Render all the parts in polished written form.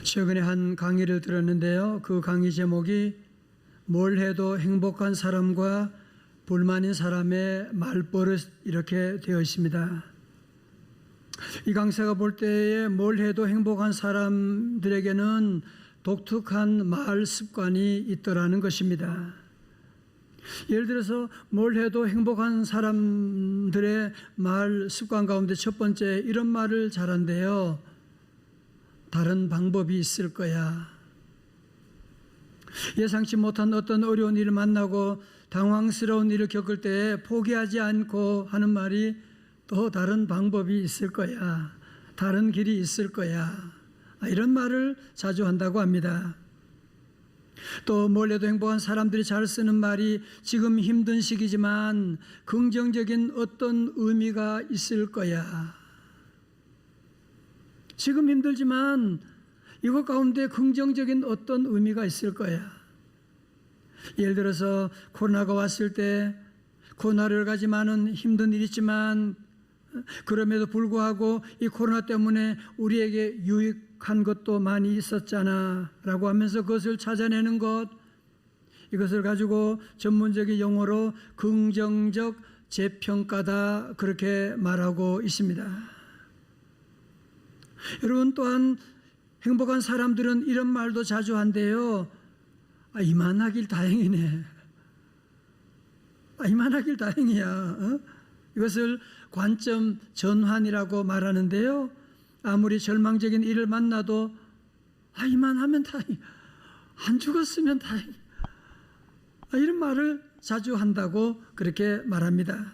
최근에 한 강의를 들었는데요. 그 강의 제목이 뭘 해도 행복한 사람과 불만인 사람의 말버릇 이렇게 되어 있습니다. 이 강사가 볼 때에 뭘 해도 행복한 사람들에게는 독특한 말 습관이 있더라는 것입니다. 예를 들어서 뭘 해도 행복한 사람들의 말 습관 가운데 첫 번째 이런 말을 잘한대요. 다른 방법이 있을 거야. 예상치 못한 어떤 어려운 일을 만나고 당황스러운 일을 겪을 때 포기하지 않고 하는 말이 또 다른 방법이 있을 거야. 다른 길이 있을 거야. 이런 말을 자주 한다고 합니다. 또 뭘 해도 행복한 사람들이 잘 쓰는 말이 지금 힘든 시기지만 긍정적인 어떤 의미가 있을 거야. 지금 힘들지만 이것 가운데 긍정적인 어떤 의미가 있을 거야. 예를 들어서 코로나가 왔을 때 코로나를 가지 많은 힘든 일이 있지만 그럼에도 불구하고 이 코로나 때문에 우리에게 유익한 것도 많이 있었잖아 라고 하면서 그것을 찾아내는 것, 이것을 가지고 전문적인 용어로 긍정적 재평가다 그렇게 말하고 있습니다. 여러분, 또한 행복한 사람들은 이런 말도 자주 한대요. 이만하길 다행이네. 이만하길 다행이야. 이것을 관점 전환이라고 말하는데요. 아무리 절망적인 일을 만나도 이만하면 다행이야. 안 죽었으면 다행이야. 이런 말을 자주 한다고 그렇게 말합니다.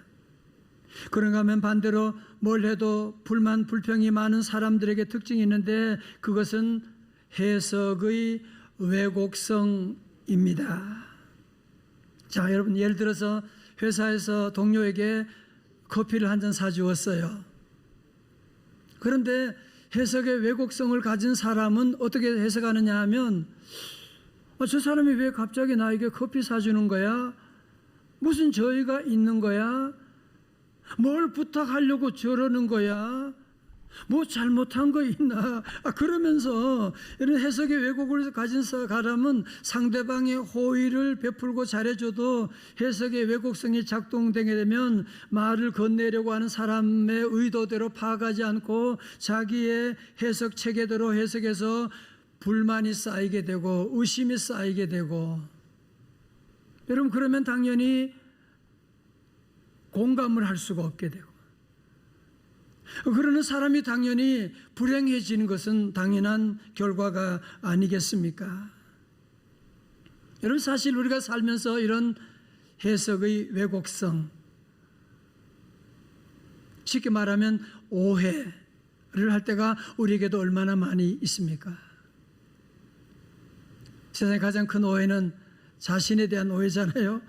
그런가 하면 반대로 뭘 해도 불만 불평이 많은 사람들에게 특징이 있는데 그것은 해석의 왜곡성입니다. 자, 여러분, 예를 들어서 회사에서 동료에게 커피를 한 잔 사주었어요. 그런데 해석의 왜곡성을 가진 사람은 어떻게 해석하느냐 하면 저 사람이 왜 갑자기 나에게 커피 사주는 거야? 무슨 저희가 있는 거야? 뭘 부탁하려고 저러는 거야? 뭐 잘못한 거 있나? 그러면서 이런 해석의 왜곡을 가진 사람은 상대방의 호의를 베풀고 잘해줘도 해석의 왜곡성이 작동되게 되면 말을 건네려고 하는 사람의 의도대로 파악하지 않고 자기의 해석 체계대로 해석해서 불만이 쌓이게 되고 의심이 쌓이게 되고, 여러분, 그러면 당연히 공감을 할 수가 없게 되고, 그러는 사람이 당연히 불행해지는 것은 당연한 결과가 아니겠습니까? 여러분, 사실 우리가 살면서 이런 해석의 왜곡성, 쉽게 말하면 오해를 할 때가 우리에게도 얼마나 많이 있습니까? 세상에 가장 큰 오해는 자신에 대한 오해잖아요.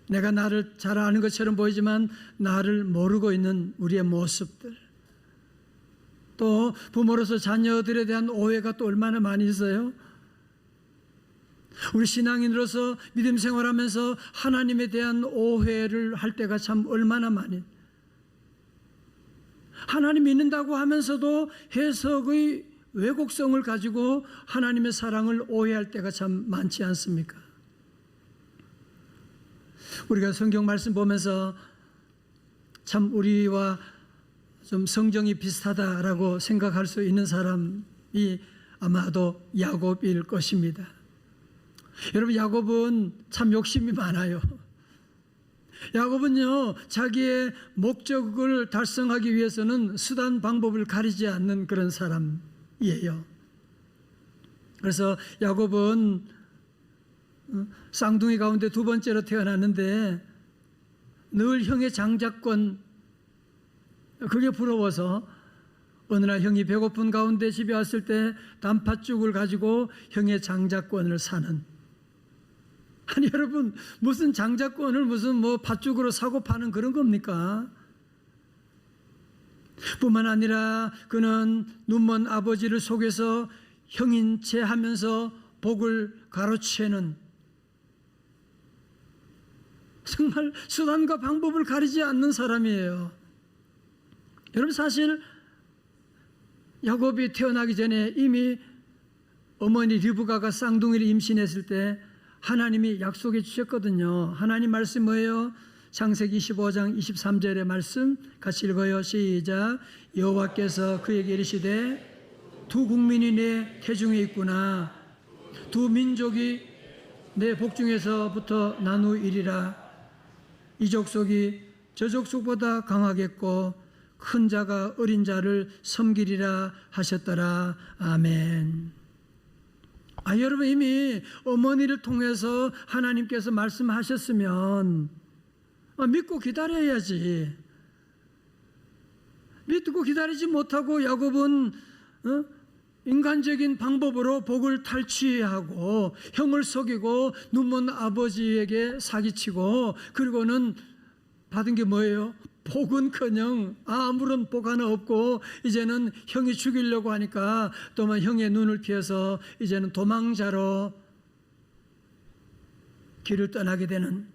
내가 나를 잘 아는 것처럼 보이지만 나를 모르고 있는 우리의 모습들, 또 부모로서 자녀들에 대한 오해가 또 얼마나 많이 있어요. 우리 신앙인으로서 믿음 생활하면서 하나님에 대한 오해를 할 때가 참 얼마나 많이, 하나님 믿는다고 하면서도 해석의 왜곡성을 가지고 하나님의 사랑을 오해할 때가 참 많지 않습니까? 우리가 성경 말씀 보면서 참 우리와 좀 성정이 비슷하다라고 생각할 수 있는 사람이 아마도 야곱일 것입니다. 여러분, 야곱은 참 욕심이 많아요. 야곱은요, 자기의 목적을 달성하기 위해서는 수단 방법을 가리지 않는 그런 사람이에요. 그래서 야곱은 쌍둥이 가운데 두 번째로 태어났는데 늘 형의 장자권, 그게 부러워서 어느 날 형이 배고픈 가운데 집에 왔을 때 단팥죽을 가지고 형의 장자권을 사는, 아니 여러분, 무슨 장자권을 무슨 뭐 팥죽으로 사고 파는 그런 겁니까? 뿐만 아니라 그는 눈먼 아버지를 속여서 형인 채 하면서 복을 가로채는, 정말 수단과 방법을 가리지 않는 사람이에요. 여러분, 사실 야곱이 태어나기 전에 이미 어머니 리브가가 쌍둥이를 임신했을 때 하나님이 약속해 주셨거든요. 하나님 말씀 뭐예요? 창세기 25장 23절의 말씀 같이 읽어요. 시작. 여호와께서 그에게 이르시되 두 국민이 내 태중에 있구나. 두 민족이 내 복중에서부터 나누이리라. 이 족속이 저 족속보다 강하겠고 큰 자가 어린 자를 섬기리라 하셨더라. 아멘. 여러분, 이미 어머니를 통해서 하나님께서 말씀하셨으면 믿고 기다려야지. 믿고 기다리지 못하고 야곱은 인간적인 방법으로 복을 탈취하고 형을 속이고 눈먼 아버지에게 사기치고, 그리고는 받은 게 뭐예요? 복은커녕 아무런 복 하나 없고 이제는 형이 죽이려고 하니까 또한 형의 눈을 피해서 이제는 도망자로 길을 떠나게 되는.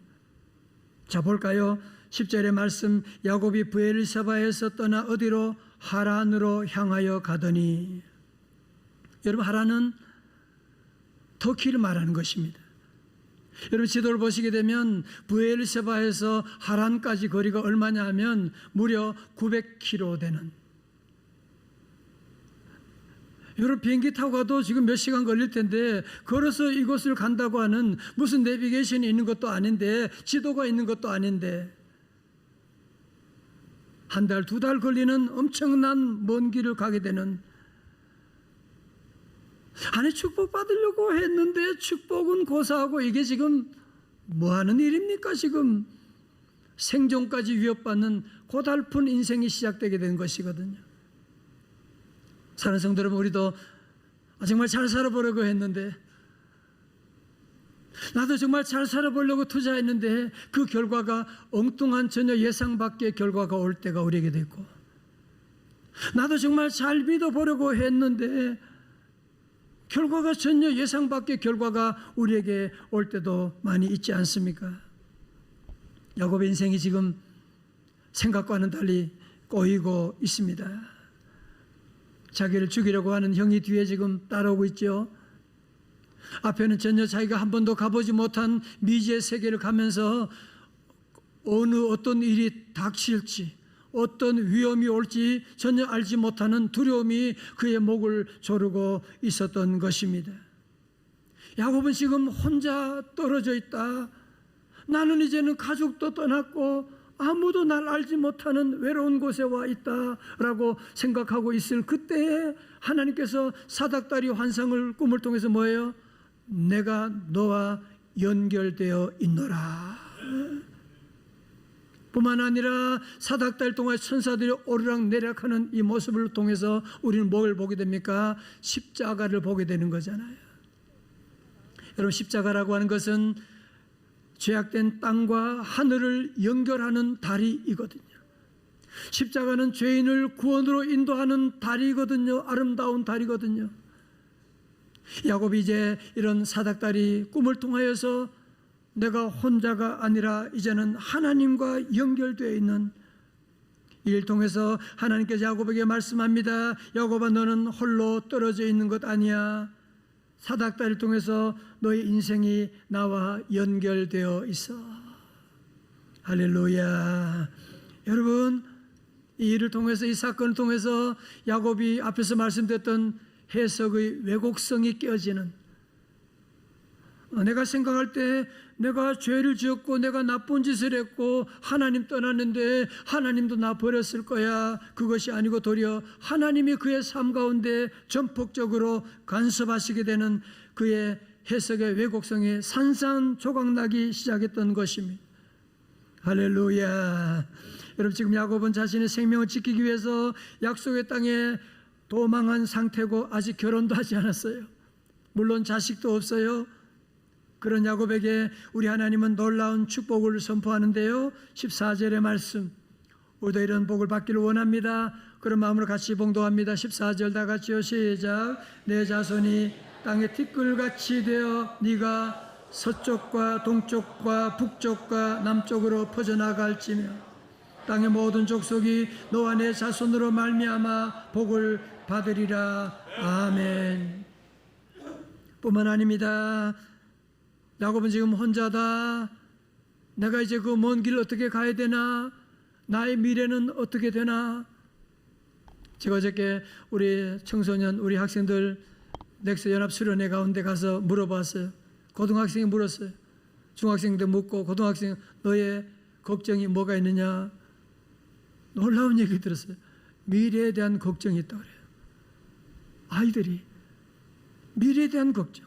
자, 볼까요? 10절의 말씀. 야곱이 브엘세바에서 떠나 어디로? 하란으로 향하여 가더니. 여러분, 하란은 터키를 말하는 것입니다. 여러분, 지도를 보시게 되면 브엘세바에서 하란까지 거리가 얼마냐 하면 무려 900km 되는. 여러분, 비행기 타고 가도 지금 몇 시간 걸릴 텐데 걸어서 이곳을 간다고 하는 무슨 내비게이션이 있는 것도 아닌데 지도가 있는 것도 아닌데 한 달, 두 달 걸리는 엄청난 먼 길을 가게 되는. 아니, 축복받으려고 했는데 축복은 고사하고 이게 지금 뭐 하는 일입니까? 지금 생존까지 위협받는 고달픈 인생이 시작되게 된 것이거든요. 사는 성도 여러분, 우리도 정말 잘 살아보려고 했는데, 나도 정말 잘 살아보려고 투자했는데 그 결과가 엉뚱한 전혀 예상 밖의 결과가 올 때가 우리에게도 있고, 나도 정말 잘 믿어보려고 했는데 결과가 전혀 예상 밖의 결과가 우리에게 올 때도 많이 있지 않습니까? 야곱의 인생이 지금 생각과는 달리 꼬이고 있습니다. 자기를 죽이려고 하는 형이 뒤에 지금 따라오고 있죠. 앞에는 전혀 자기가 한 번도 가보지 못한 미지의 세계를 가면서 어떤 일이 닥칠지, 어떤 위험이 올지 전혀 알지 못하는 두려움이 그의 목을 조르고 있었던 것입니다. 야곱은 지금 혼자 떨어져 있다. 나는 이제는 가족도 떠났고 아무도 날 알지 못하는 외로운 곳에 와 있다라고 생각하고 있을 그때에 하나님께서 사닥다리 환상을 꿈을 통해서 뭐예요? 내가 너와 연결되어 있노라. 뿐만 아니라 사닥달 동안 천사들이 오르락내락하는 이 모습을 통해서 우리는 뭘 보게 됩니까? 십자가를 보게 되는 거잖아요. 여러분, 십자가라고 하는 것은 죄악된 땅과 하늘을 연결하는 다리이거든요. 십자가는 죄인을 구원으로 인도하는 다리이거든요. 아름다운 다리거든요. 야곱이 이제 이런 사닥다리 꿈을 통하여서 내가 혼자가 아니라 이제는 하나님과 연결되어 있는 이를 통해서 하나님께서 야곱에게 말씀합니다. 야곱아, 너는 홀로 떨어져 있는 것 아니야. 사닥다리를 통해서 너의 인생이 나와 연결되어 있어. 할렐루야. 여러분, 이 일을 통해서, 이 사건을 통해서 야곱이 앞에서 말씀드렸던 해석의 왜곡성이 깨어지는, 내가 생각할 때 내가 죄를 지었고 내가 나쁜 짓을 했고 하나님 떠났는데 하나님도 나 버렸을 거야. 그것이 아니고 도리어 하나님이 그의 삶 가운데 전폭적으로 간섭하시게 되는 그의 해석의 왜곡성이 산산조각나기 시작했던 것입니다. 할렐루야. 여러분, 지금 야곱은 자신의 생명을 지키기 위해서 약속의 땅에 도망한 상태고 아직 결혼도 하지 않았어요. 물론 자식도 없어요. 그런 야곱에게 우리 하나님은 놀라운 축복을 선포하는데요. 14절의 말씀, 우리도 이런 복을 받기를 원합니다. 그런 마음으로 같이 봉독합니다. 14절 다 같이요. 시작. 내 자손이 땅의 티끌같이 되어 네가 서쪽과 동쪽과 북쪽과 남쪽으로 퍼져나갈지며 땅의 모든 족속이 너와 내 자손으로 말미암아 복을 받으리라. 아멘. 뿐만 아닙니다. 야곱은 지금 혼자다. 내가 이제 그 먼 길 어떻게 가야 되나? 나의 미래는 어떻게 되나? 제가 어저께 우리 청소년, 우리 학생들 넥스 연합 수련회 가운데 가서 물어봤어요. 고등학생이 물었어요. 중학생도 묻고 고등학생 너의 걱정이 뭐가 있느냐? 놀라운 얘기 들었어요. 미래에 대한 걱정이 있다고 그래요. 아이들이 미래에 대한 걱정.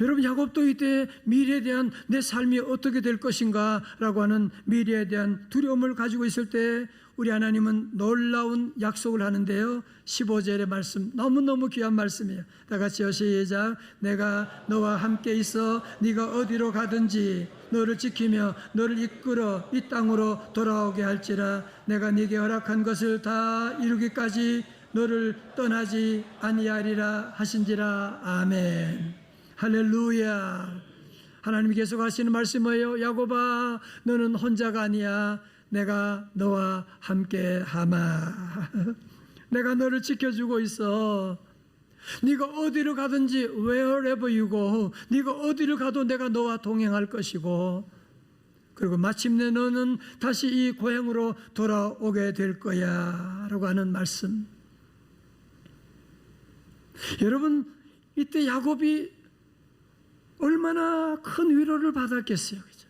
여러분, 야곱도 이때 미래에 대한 내 삶이 어떻게 될 것인가 라고 하는 미래에 대한 두려움을 가지고 있을 때 우리 하나님은 놀라운 약속을 하는데요. 15절의 말씀, 너무너무 귀한 말씀이에요. 다 같이요, 시작. 내가 너와 함께 있어 네가 어디로 가든지 너를 지키며 너를 이끌어 이 땅으로 돌아오게 할지라. 내가 네게 허락한 것을 다 이루기까지 너를 떠나지 아니하리라 하신지라. 아멘. 할렐루야. 하나님이 계속 하시는 말씀이에요. 야곱아, 너는 혼자가 아니야. 내가 너와 함께 하마. 내가 너를 지켜주고 있어. 네가 어디를 가든지 wherever you go, 네가 어디를 가도 내가 너와 동행할 것이고, 그리고 마침내 너는 다시 이 고향으로 돌아오게 될 거야 라고 하는 말씀. 여러분, 이때 야곱이 얼마나 큰 위로를 받았겠어요. 그죠?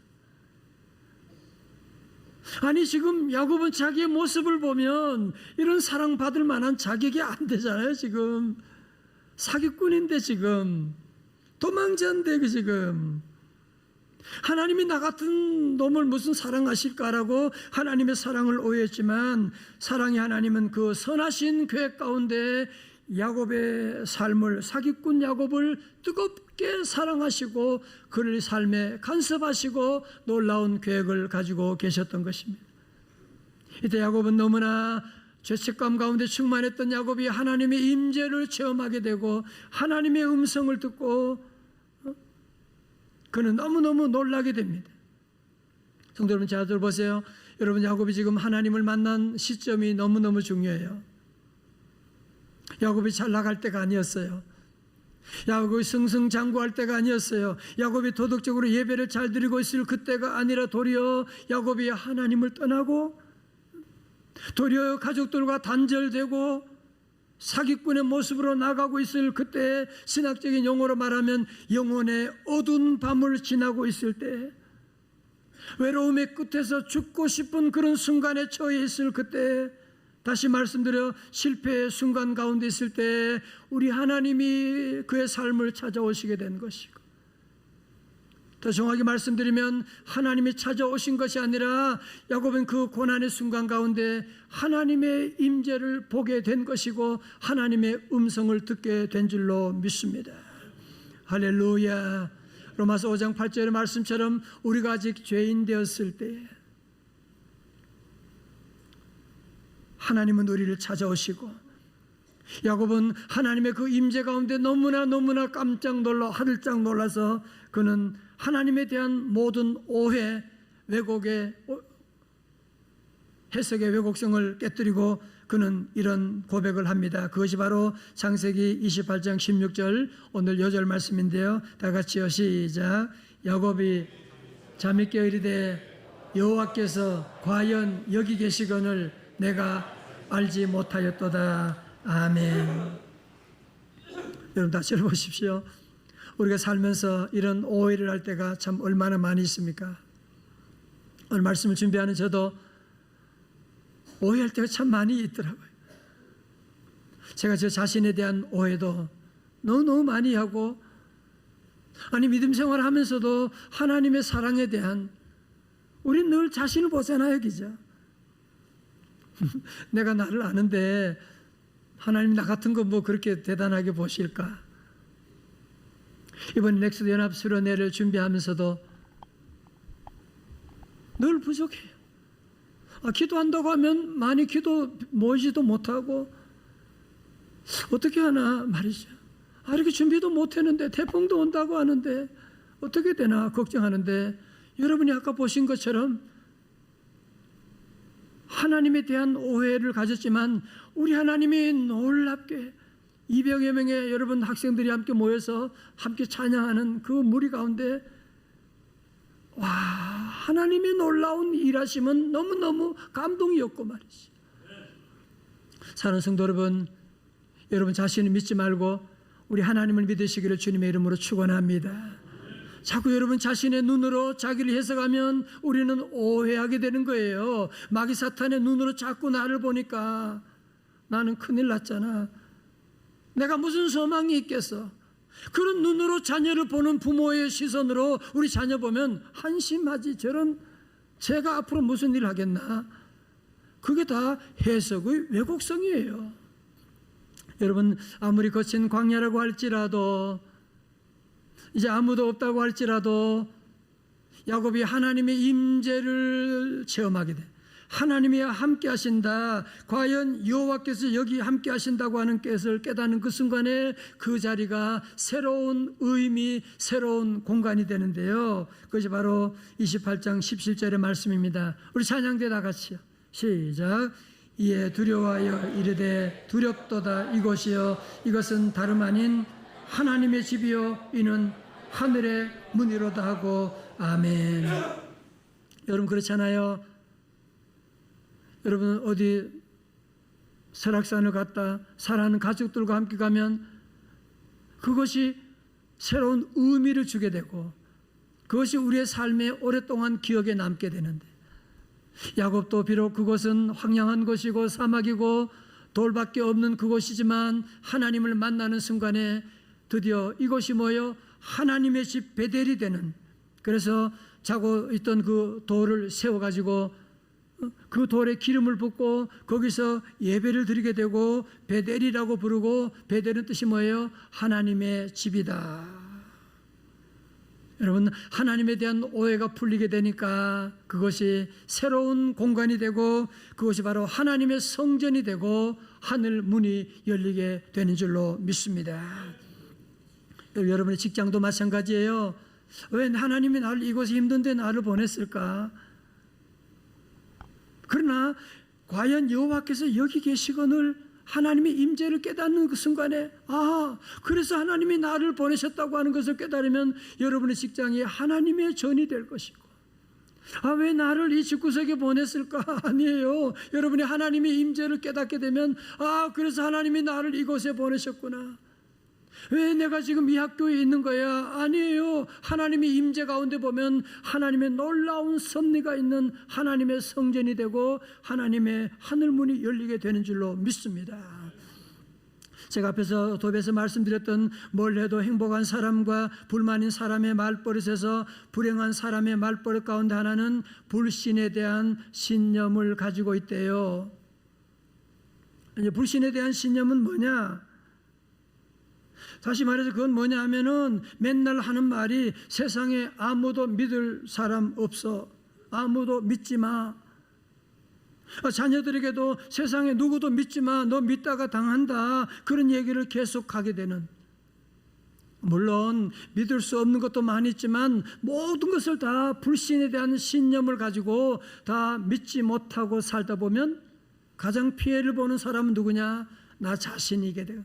아니, 지금 야곱은 자기의 모습을 보면 이런 사랑받을 만한 자격이 안 되잖아요. 지금 사기꾼인데, 지금 도망자인데, 지금 하나님이 나 같은 놈을 무슨 사랑하실까라고 하나님의 사랑을 오해했지만, 사랑의 하나님은 그 선하신 계획 가운데 야곱의 삶을, 사기꾼 야곱을 뜨겁게 사랑하시고 그를 삶에 간섭하시고 놀라운 계획을 가지고 계셨던 것입니다. 이때 야곱은 너무나 죄책감 가운데 충만했던 야곱이 하나님의 임재를 체험하게 되고 하나님의 음성을 듣고 그는 너무너무 놀라게 됩니다. 성도 여러분, 잘 들어보세요. 여러분, 야곱이 지금 하나님을 만난 시점이 너무너무 중요해요. 야곱이 잘 나갈 때가 아니었어요. 야곱이 승승장구할 때가 아니었어요. 야곱이 도덕적으로 예배를 잘 드리고 있을 그때가 아니라 도리어 야곱이 하나님을 떠나고 도리어 가족들과 단절되고 사기꾼의 모습으로 나가고 있을 그때, 신학적인 용어로 말하면 영혼의 어두운 밤을 지나고 있을 때, 외로움의 끝에서 죽고 싶은 그런 순간에 처해 있을 그때, 다시 말씀드려 실패의 순간 가운데 있을 때 우리 하나님이 그의 삶을 찾아오시게 된 것이고, 더 정확히 말씀드리면 하나님이 찾아오신 것이 아니라 야곱은 그 고난의 순간 가운데 하나님의 임재를 보게 된 것이고 하나님의 음성을 듣게 된 줄로 믿습니다. 할렐루야. 로마서 5장 8절의 말씀처럼 우리가 아직 죄인 되었을 때 하나님은 우리를 찾아오시고, 야곱은 하나님의 그 임재 가운데 너무나 깜짝 놀라 하늘짝 놀라서 그는 하나님에 대한 모든 오해, 왜곡의 해석의 왜곡성을 깨뜨리고 그는 이런 고백을 합니다. 그것이 바로 창세기 28장 16절 오늘 여절 말씀인데요. 다 같이요, 시작. 야곱이 잠이 깨어 이르되 여호와께서 과연 여기 계시거늘 내가 알지 못하였도다. 아멘. 여러분, 다시 보십시오. 우리가 살면서 이런 오해를 할 때가 참 얼마나 많이 있습니까? 오늘 말씀을 준비하는 저도 오해할 때가 참 많이 있더라고요. 제가 저 자신에 대한 오해도 너무 많이 하고, 아니 믿음 생활을 하면서도 하나님의 사랑에 대한, 우린 늘 자신을 보잖아요. 그죠? 내가 나를 아는데 하나님 나 같은 거 뭐 그렇게 대단하게 보실까? 이번 넥스트 연합 수련회를 준비하면서도 늘 부족해요. 기도한다고 하면 많이 기도 모이지도 못하고 어떻게 하나 말이죠. 이렇게 준비도 못했는데 태풍도 온다고 하는데 어떻게 되나 걱정하는데, 여러분이 아까 보신 것처럼 하나님에 대한 오해를 가졌지만 우리 하나님이 놀랍게 200여 명의 여러분 학생들이 함께 모여서 함께 찬양하는 그 무리 가운데 와, 하나님의 놀라운 일하심은 너무너무 감동이었고 말이지. 사랑하는 성도 여러분, 여러분 자신을 믿지 말고 우리 하나님을 믿으시기를 주님의 이름으로 축원합니다. 자꾸 여러분 자신의 눈으로 자기를 해석하면 우리는 오해하게 되는 거예요. 마귀 사탄의 눈으로 자꾸 나를 보니까 나는 큰일 났잖아. 내가 무슨 소망이 있겠어. 그런 눈으로 자녀를 보는 부모의 시선으로 우리 자녀 보면 한심하지. 저런 제가 앞으로 무슨 일을 하겠나. 그게 다 해석의 왜곡성이에요. 여러분 아무리 거친 광야라고 할지라도 이제 아무도 없다고 할지라도 야곱이 하나님의 임재를 체험하게 돼. 하나님이 함께 하신다. 과연 여호와께서 여기 함께 하신다고 하는 것을 깨닫는 그 순간에 그 자리가 새로운 의미, 새로운 공간이 되는데요. 그것이 바로 28장 17절의 말씀입니다. 우리 찬양대 다 같이요. 시작. 이에 두려워하여 이르되 두렵도다 이곳이여 이것은 다름 아닌 하나님의 집이요 이는 하늘의 문이로다 하고 아멘. 여러분 그렇잖아요. 여러분 어디 설악산을 갔다 사랑하는 가족들과 함께 가면 그것이 새로운 의미를 주게 되고 그것이 우리의 삶에 오랫동안 기억에 남게 되는데 야곱도 비록 그곳은 황량한 곳이고 사막이고 돌밖에 없는 그곳이지만 하나님을 만나는 순간에 드디어 이곳이 뭐요? 하나님의 집 베델이 되는, 그래서 자고 있던 그 돌을 세워가지고 그 돌에 기름을 붓고 거기서 예배를 드리게 되고 베델이라고 부르고, 베델은 뜻이 뭐예요? 하나님의 집이다. 여러분 하나님에 대한 오해가 풀리게 되니까 그것이 새로운 공간이 되고 그것이 바로 하나님의 성전이 되고 하늘 문이 열리게 되는 줄로 믿습니다. 여러분의 직장도 마찬가지예요. 왜 하나님이 나를 이곳에 힘든데 나를 보냈을까? 그러나 과연 여호와께서 여기 계시거늘 하나님의 임재를 깨닫는 그 순간에 그래서 하나님이 나를 보내셨다고 하는 것을 깨달으면 여러분의 직장이 하나님의 전이 될 것이고, 왜 나를 이 집구석에 보냈을까? 아니에요. 여러분이 하나님의 임재를 깨닫게 되면 그래서 하나님이 나를 이곳에 보내셨구나. 왜 내가 지금 이 학교에 있는 거야? 아니에요. 하나님의 임재 가운데 보면 하나님의 놀라운 섭리가 있는 하나님의 성전이 되고 하나님의 하늘문이 열리게 되는 줄로 믿습니다. 제가 앞에서 도배에서 말씀드렸던 뭘 해도 행복한 사람과 불만인 사람의 말버릇에서 불행한 사람의 말버릇 가운데 하나는 불신에 대한 신념을 가지고 있대요. 이제 불신에 대한 신념은 뭐냐? 다시 말해서 그건 뭐냐 하면은 맨날 하는 말이 세상에 아무도 믿을 사람 없어. 아무도 믿지 마. 자녀들에게도 세상에 누구도 믿지 마. 너 믿다가 당한다. 그런 얘기를 계속 하게 되는. 물론 믿을 수 없는 것도 많이 있지만 모든 것을 다 불신에 대한 신념을 가지고 다 믿지 못하고 살다 보면 가장 피해를 보는 사람은 누구냐? 나 자신이게 돼요.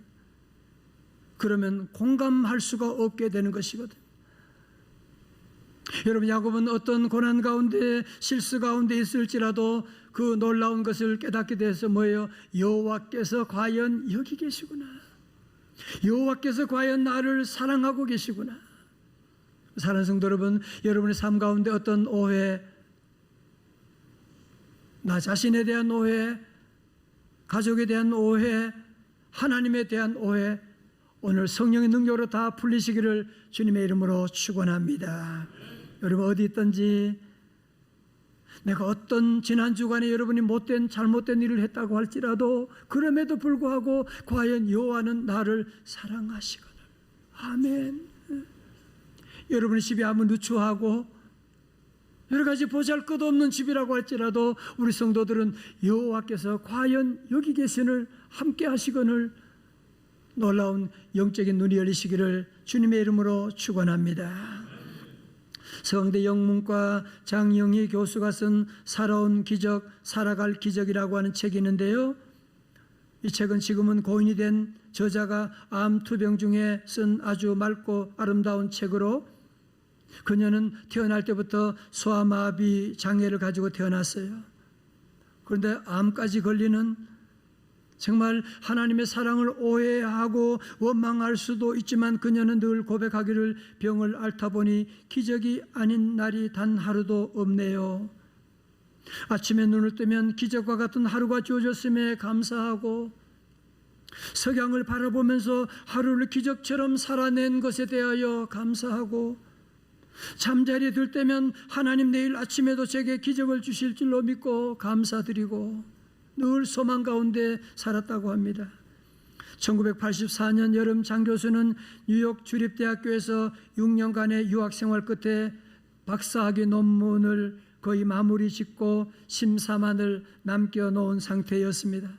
그러면 공감할 수가 없게 되는 것이거든. 여러분 야곱은 어떤 고난 가운데 실수 가운데 있을지라도 그 놀라운 것을 깨닫게 돼서 뭐예요? 여호와께서 과연 여기 계시구나. 여호와께서 과연 나를 사랑하고 계시구나. 사랑하는 성도 여러분, 여러분의 삶 가운데 어떤 오해, 나 자신에 대한 오해, 가족에 대한 오해, 하나님에 대한 오해, 오늘 성령의 능력으로 다 풀리시기를 주님의 이름으로 축원합니다. 여러분 어디 있든지 내가 어떤 지난 주간에 여러분이 잘못된 일을 했다고 할지라도 그럼에도 불구하고 과연 여호와는 나를 사랑하시거늘. 아멘. 여러분의 집이 아무 누추하고 여러 가지 보잘것없는 집이라고 할지라도 우리 성도들은 여호와께서 과연 여기 계시늘 함께 하시거늘 놀라운 영적인 눈이 열리시기를 주님의 이름으로 축원합니다. 서강대 영문과 장영희 교수가 쓴 살아온 기적, 살아갈 기적이라고 하는 책이 있는데요. 이 책은 지금은 고인이 된 저자가 암 투병 중에 쓴 아주 맑고 아름다운 책으로, 그녀는 태어날 때부터 소아마비 장애를 가지고 태어났어요. 그런데 암까지 걸리는, 정말 하나님의 사랑을 오해하고 원망할 수도 있지만 그녀는 늘 고백하기를 병을 앓다 보니 기적이 아닌 날이 단 하루도 없네요. 아침에 눈을 뜨면 기적과 같은 하루가 주어졌음에 감사하고, 석양을 바라보면서 하루를 기적처럼 살아낸 것에 대하여 감사하고, 잠자리에 들 때면 하나님 내일 아침에도 제게 기적을 주실 줄로 믿고 감사드리고 늘 소망 가운데 살았다고 합니다. 1984년 여름 장 교수는 뉴욕 주립대학교에서 6년간의 유학생활 끝에 박사학위 논문을 거의 마무리 짓고 심사만을 남겨놓은 상태였습니다.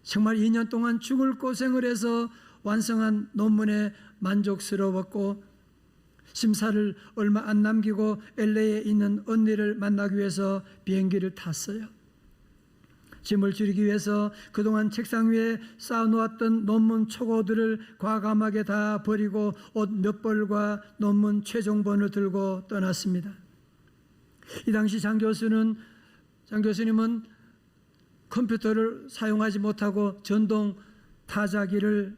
정말 2년 동안 죽을 고생을 해서 완성한 논문에 만족스러웠고, 심사를 얼마 안 남기고 LA에 있는 언니를 만나기 위해서 비행기를 탔어요. 짐을 줄이기 위해서 그동안 책상 위에 쌓아놓았던 논문 초고들을 과감하게 다 버리고 옷 몇 벌과 논문 최종본을 들고 떠났습니다. 이 당시 장 교수님은 컴퓨터를 사용하지 못하고 전동 타자기로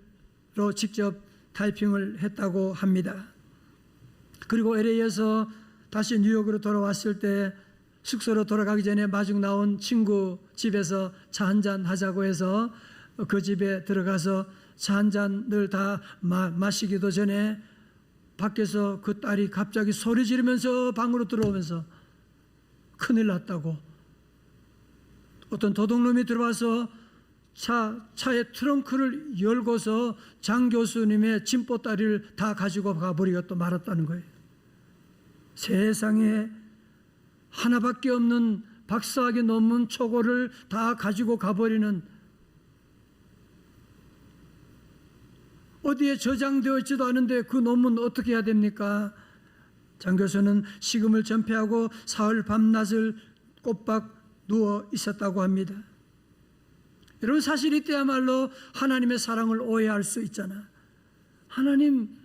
직접 타이핑을 했다고 합니다. 그리고 LA에서 다시 뉴욕으로 돌아왔을 때 숙소로 돌아가기 전에 마중 나온 친구 집에서 차 한잔 하자고 해서 그 집에 들어가서 차 한 잔을 다 마시기도 전에 밖에서 그 딸이 갑자기 소리 지르면서 방으로 들어오면서 큰일 났다고, 어떤 도둑놈이 들어와서 차의 트렁크를 열고서 장 교수님의 짐보따리를 다 가지고 가버리고 또 말았다는 거예요. 세상에 하나밖에 없는 박사학위 논문 초고를 다 가지고 가버리는, 어디에 저장되어 있지도 않은데 그 논문 어떻게 해야 됩니까? 장 교수는 식음을 전폐하고 사흘 밤낮을 꼬박 누워 있었다고 합니다. 여러분, 사실 이때야말로 하나님의 사랑을 오해할 수 있잖아. 하나님,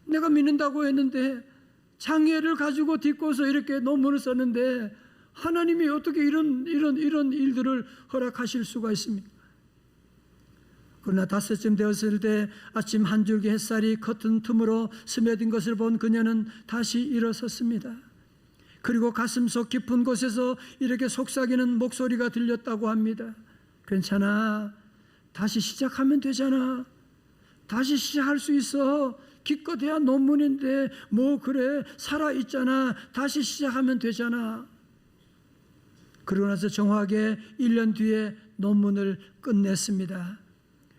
내가 믿는다고 했는데 장애를 가지고 딛고서 이렇게 논문을 썼는데 하나님이 어떻게 이런 일들을 허락하실 수가 있습니까? 그러나 5쯤 되었을 때 아침 한 줄기 햇살이 커튼 틈으로 스며든 것을 본 그녀는 다시 일어섰습니다. 그리고 가슴속 깊은 곳에서 이렇게 속삭이는 목소리가 들렸다고 합니다. 괜찮아, 다시 시작하면 되잖아, 다시 시작할 수 있어, 기껏해야 논문인데 뭐 그래, 살아있잖아, 다시 시작하면 되잖아. 그러고 나서 정확하게 1년 뒤에 논문을 끝냈습니다.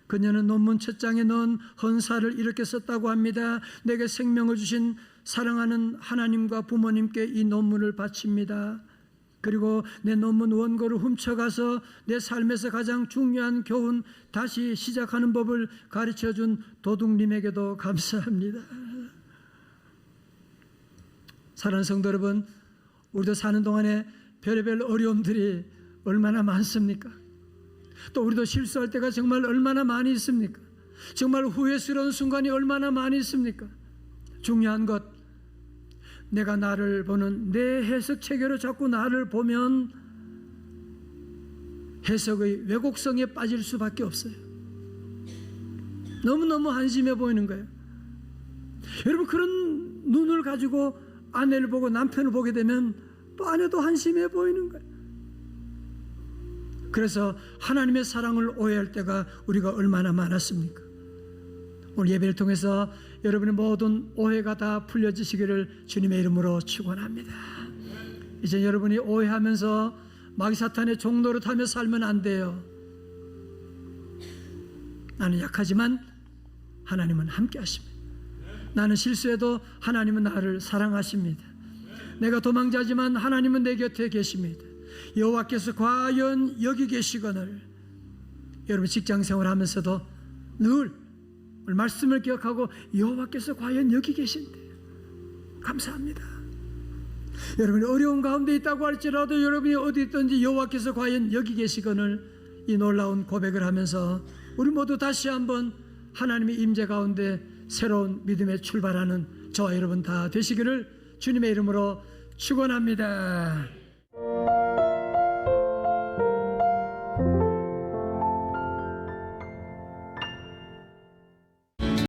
그녀는 논문 첫 장에 넣은 헌사를 이렇게 썼다고 합니다. 내게 생명을 주신 사랑하는 하나님과 부모님께 이 논문을 바칩니다. 그리고 내 논문 원고를 훔쳐가서 내 삶에서 가장 중요한 교훈, 다시 시작하는 법을 가르쳐준 도둑님에게도 감사합니다. 사랑하는 성도 여러분, 우리도 사는 동안에 별의별 어려움들이 얼마나 많습니까? 또 우리도 실수할 때가 정말 얼마나 많이 있습니까? 정말 후회스러운 순간이 얼마나 많이 있습니까? 중요한 것, 내가 나를 보는 내 해석 체계로 자꾸 나를 보면 해석의 왜곡성에 빠질 수밖에 없어요. 너무너무 한심해 보이는 거예요. 여러분, 그런 눈을 가지고 아내를 보고 남편을 보게 되면 또 아내도 한심해 보이는 거예요. 그래서 하나님의 사랑을 오해할 때가 우리가 얼마나 많았습니까? 오늘 예배를 통해서 여러분의 모든 오해가 다 풀려지시기를 주님의 이름으로 축원합니다. 이제 여러분이 오해하면서 마귀 사탄의 종노릇하며 살면 안 돼요. 나는 약하지만 하나님은 함께 하십니다. 나는 실수해도 하나님은 나를 사랑하십니다. 내가 도망자지만 하나님은 내 곁에 계십니다. 여호와께서 과연 여기 계시거늘. 여러분, 직장생활 하면서도 늘 말씀을 기억하고 여호와께서 과연 여기 계신데 감사합니다. 여러분이 어려운 가운데 있다고 할지라도 여러분이 어디 있든지 여호와께서 과연 여기 계시거늘 이 놀라운 고백을 하면서 우리 모두 다시 한번 하나님의 임재 가운데 새로운 믿음에 출발하는 저와 여러분 다 되시기를 주님의 이름으로 축원합니다.